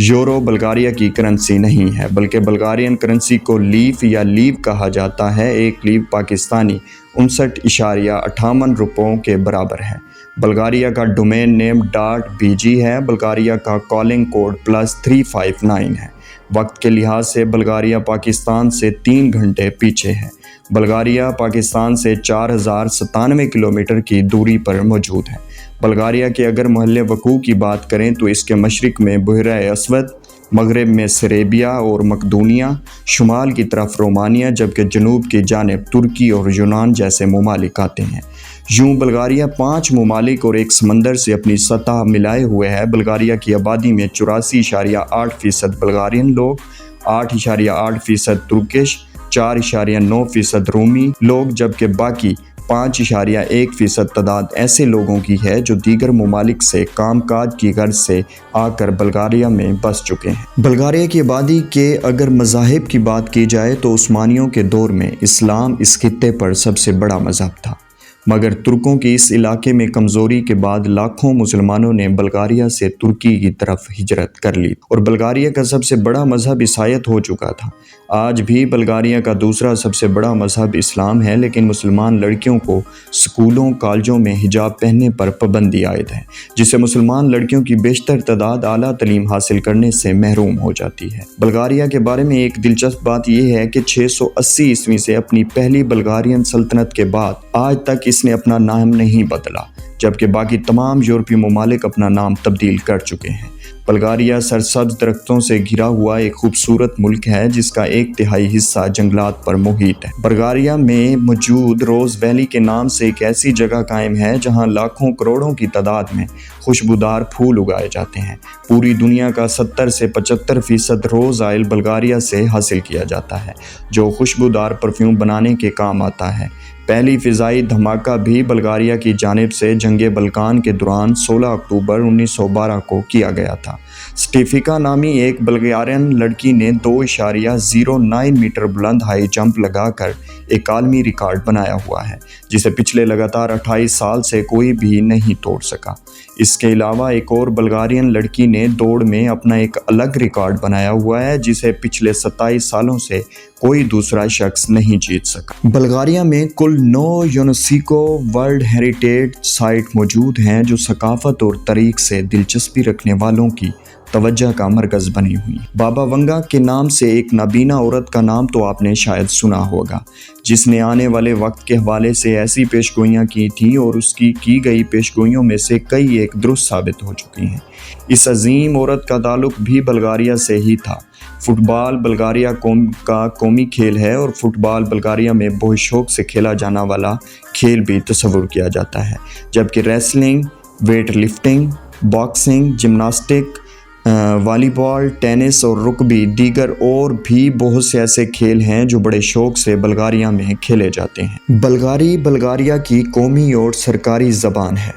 Euro Bulgaria کی currency نہیں ہے، بلکہ بلغارین کرنسی کو لیف یا لیو کہا جاتا ہے۔ ایک لیو پاکستانی 59.58 روپوں کے برابر ہے۔ بلغاریہ کا ڈومین نیم .bg ہے۔ بلغاریہ کا کالنگ کوڈ +359 ہے۔ وقت کے لحاظ سے بلغاریہ پاکستان سے 3 گھنٹے پیچھے ہے۔ بلغاریہ پاکستان سے 4097 کلومیٹر کی دوری پر موجود ہے۔ بلغاریہ کے اگر محل وقوع کی بات کریں تو اس کے مشرق میں بحیرہ اسود، مغرب میں سربیا اور مقدونیہ، شمال کی طرف رومانیہ، جبکہ جنوب کی جانب ترکی اور یونان جیسے ممالک آتے ہیں۔ یوں بلغاریہ 5 ممالک اور ایک سمندر سے اپنی سطح ملائے ہوئے ہے۔ بلغاریہ کی آبادی میں 84.8% بلغارین لوگ، 8.8% ترکش، 4.9% رومی لوگ، جبکہ باقی 5.1% تعداد ایسے لوگوں کی ہے جو دیگر ممالک سے کام کاج کی غرض سے آ کر بلغاریہ میں بس چکے ہیں۔ بلغاریہ کی آبادی کے اگر مذاہب کی بات کی جائے تو عثمانیوں کے دور میں اسلام اس خطے پر سب سے بڑا مذہب تھا، مگر ترکوں کی اس علاقے میں کمزوری کے بعد لاکھوں مسلمانوں نے بلغاریہ سے ترکی کی طرف ہجرت کر لی اور بلغاریہ کا سب سے بڑا مذہب عیسائیت ہو چکا تھا۔ آج بھی بلغاریہ کا دوسرا سب سے بڑا مذہب اسلام ہے، لیکن مسلمان لڑکیوں کو سکولوں کالجوں میں حجاب پہننے پر پابندی عائد ہے، جس سے مسلمان لڑکیوں کی بیشتر تعداد اعلیٰ تعلیم حاصل کرنے سے محروم ہو جاتی ہے۔ بلغاریہ کے بارے میں ایک دلچسپ بات یہ ہے کہ 680 عیسوی سے اپنی پہلی بلغارین سلطنت کے بعد آج تک اس نے اپنا نام نہیں بدلا، جبکہ باقی تمام یورپی ممالک اپنا نام تبدیل کر چکے ہیں۔ بلغاریہ سرسبز درختوں سے گھرا ہوا ایک خوبصورت ملک ہے جس کا 1/3 حصہ جنگلات پر محیط ہے۔ بلغاریہ میں موجود روز ویلی کے نام سے ایک ایسی جگہ قائم ہے جہاں لاکھوں کروڑوں کی تعداد میں خوشبودار پھول اگائے جاتے ہیں۔ پوری دنیا کا 70 سے 75% روز آئل بلغاریہ سے حاصل کیا جاتا ہے، جو خوشبودار پرفیوم بنانے کے کام آتا ہے۔ پہلی فضائی دھماکہ بھی بلغاریہ کی جانب سے جنگ بلقان کے دوران 16 اکتوبر 1912 کو کیا گیا تھا۔ سٹیفیکا نامی ایک بلغارین لڑکی نے 2.09 میٹر بلند ہائی جمپ لگا کر ایک عالمی ریکارڈ بنایا ہوا ہے، جسے پچھلے لگاتار 28 سال سے کوئی بھی نہیں توڑ سکا۔ اس کے علاوہ ایک اور بلغارین لڑکی نے دوڑ میں اپنا ایک الگ ریکارڈ بنایا ہوا ہے، جسے پچھلے 27 سالوں سے کوئی دوسرا شخص نہیں جیت سکا۔ بلغاریہ میں کل 9 یونیسکو ورلڈ ہیریٹیج سائٹ موجود ہیں جو ثقافت اور تاریخ سے دلچسپی رکھنے والوں کی توجہ کا مرکز بنی ہوئی۔ بابا ونگا کے نام سے ایک نابینا عورت کا نام تو آپ نے شاید سنا ہوگا، جس نے آنے والے وقت کے حوالے سے ایسی پیشگوئیاں کی تھیں اور اس کی گئی پیشگوئیوں میں سے کئی ایک درست ثابت ہو چکی ہیں۔ اس عظیم عورت کا تعلق بھی بلغاریہ سے ہی تھا۔ فٹ بال بلغاریہ کا قومی کھیل ہے اور فٹ بال بلغاریہ میں بہت شوق سے کھیلا جانا والا کھیل بھی تصور کیا جاتا ہے، جبکہ wrestling, weight lifting, boxing, gymnastic, والی بال، ٹینس اور رگبی دیگر اور بھی بہت سے ایسے کھیل ہیں جو بڑے شوق سے بلغاریہ میں کھیلے جاتے ہیں۔ بلغاری بلغاریہ کی قومی اور سرکاری زبان ہے،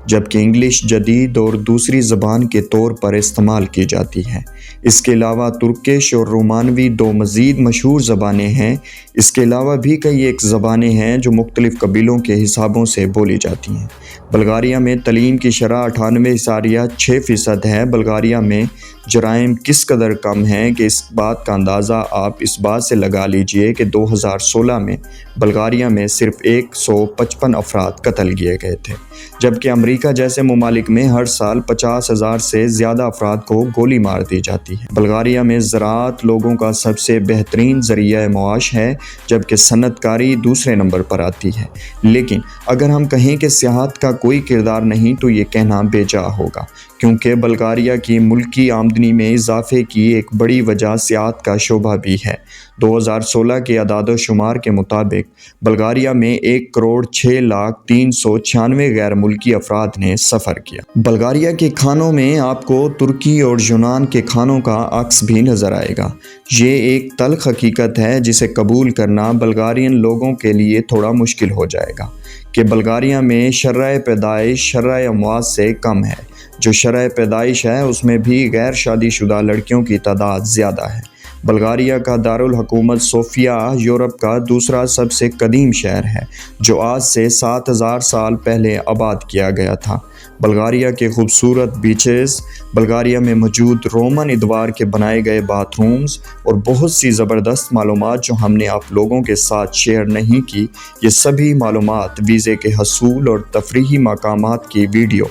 جبکہ انگلش جدید اور دوسری زبان کے طور پر استعمال کی جاتی ہے۔ اس کے علاوہ ترکش اور رومانوی 2 مزید مشہور زبانیں ہیں۔ اس کے علاوہ بھی کئی ایک زبانیں ہیں جو مختلف قبیلوں کے حسابوں سے بولی جاتی ہیں۔ بلغاریہ میں تعلیم کی شرح 98.6% ہے۔ بلغاریہ میں جرائم کس قدر کم ہیں کہ اس بات کا اندازہ آپ اس بات سے لگا لیجئے کہ 2016 میں بلغاریہ میں صرف 155 افراد قتل کیے گئے تھے، جبکہ امریکہ جیسے ممالک میں ہر سال 50,000 سے زیادہ افراد کو گولی مار دی جاتی ہے۔ بلغاریہ میں زراعت لوگوں کا سب سے بہترین ذریعہ معاش ہے، جبکہ صنعت کاری دوسرے نمبر پر آتی ہے۔ لیکن اگر ہم کہیں کہ سیاحت کا کوئی کردار نہیں تو یہ کہنا بے جا ہوگا، کیونکہ بلغاریہ کی ملکی آمدنی میں اضافے کی ایک بڑی وجہ سیاحت کا شعبہ بھی ہے۔ 2016 کے اعداد و شمار کے مطابق بلغاریہ میں 1,06,396 غیر ملکی افراد نے سفر کیا۔ بلغاریہ کے کھانوں میں آپ کو ترکی اور یونان کے کھانوں کا عکس بھی نظر آئے گا۔ یہ ایک تلخ حقیقت ہے جسے قبول کرنا بلغارین لوگوں کے لیے تھوڑا مشکل ہو جائے گا کہ بلغاریہ میں شرح پیدائش شرح اموات سے کم ہے۔ جو شرح پیدائش ہے اس میں بھی غیر شادی شدہ لڑکیوں کی تعداد زیادہ ہے۔ بلغاریہ کا دارالحکومت صوفیہ یورپ کا دوسرا سب سے قدیم شہر ہے جو آج سے 7000 سال پہلے آباد کیا گیا تھا۔ بلغاریہ کے خوبصورت بیچز، بلغاریہ میں موجود رومن ادوار کے بنائے گئے باتھ رومز اور بہت سی زبردست معلومات جو ہم نے آپ لوگوں کے ساتھ شیئر نہیں کی، یہ سبھی معلومات ویزے کے حصول اور تفریحی مقامات کی ویڈیو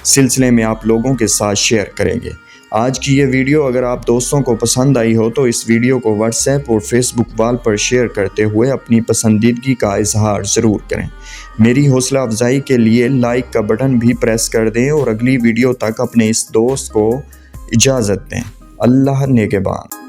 سلسلے میں آپ لوگوں کے ساتھ شیئر کریں گے۔ آج کی یہ ویڈیو اگر آپ دوستوں کو پسند آئی ہو تو اس ویڈیو کو واٹس ایپ اور فیس بک وال پر شیئر کرتے ہوئے اپنی پسندیدگی کا اظہار ضرور کریں۔ میری حوصلہ افزائی کے لیے لائک کا بٹن بھی پریس کر دیں اور اگلی ویڈیو تک اپنے اس دوست کو اجازت دیں۔ اللہ نگہبان۔